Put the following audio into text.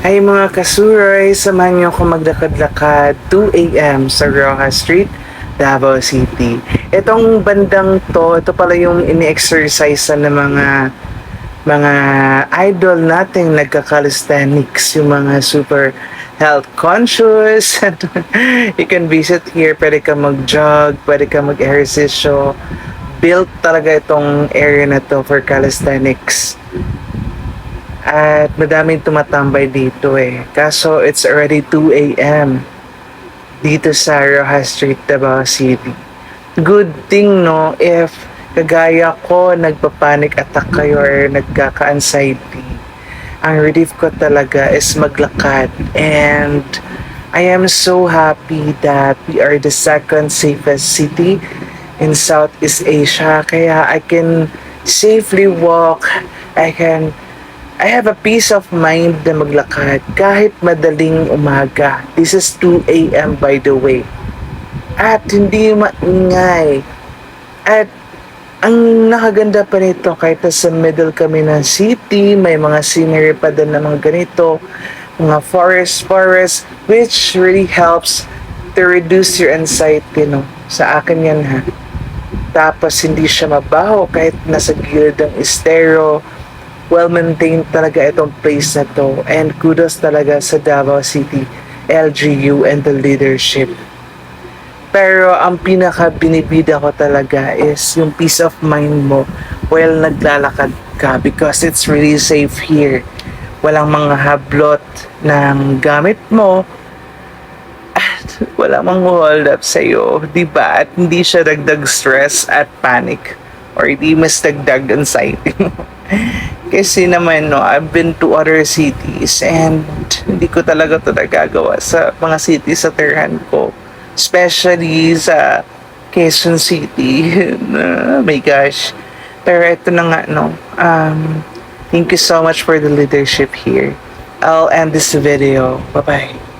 Ay mga kasuroy, samahan niyo ako maglakad-lakad 2 a.m. sa Rojas Street, Davao City. Itong bandang to, ito pala yung ini-exercise ng mga idol nating nagka-calisthenics, yung mga super health conscious. You can visit here, pwede ka mag-jog, pwede ka mag-ehersisyo. Built talaga itong area na to for calisthenics. At madaming tumatambay dito eh. Kaso it's already 2 a.m. dito sa Rojas Street, Davao City. Good thing no, if kagaya ko nagpa-panic attack kayo or nagkaka-anxiety. Ang relief ko talaga is maglakad. And I am so happy that we are the second safest city in Southeast Asia. Kaya I can safely walk. I have a peace of mind na maglakad kahit madaling umaga. This is 2 a.m. by the way. At hindi maingay. At ang nakaganda pa nito kahit sa middle kami ng city, may mga scenery pa din na mga ganito, mga forest, which really helps to reduce your anxiety, no? Sa akin yan ha. Tapos hindi siya mabaho kahit nasa gilid ng estero. Well-maintained talaga itong place na to. And kudos talaga sa Davao City, LGU, and the leadership. Pero ang pinaka-binibida ko talaga is yung peace of mind mo while naglalakad ka because it's really safe here. Walang mga hablot ng gamit mo at walang mga hold up sa'yo, diba? At hindi siya dagdag stress at panic or hindi mas dagdag anxiety mo. Kasi naman, no, I've been to other cities and hindi ko talaga ito nagagawa sa mga cities sa terhan ko. Especially sa Quezon City. My gosh. Pero ito na nga, no. Thank you so much for the leadership here. I'll end this video. Bye-bye.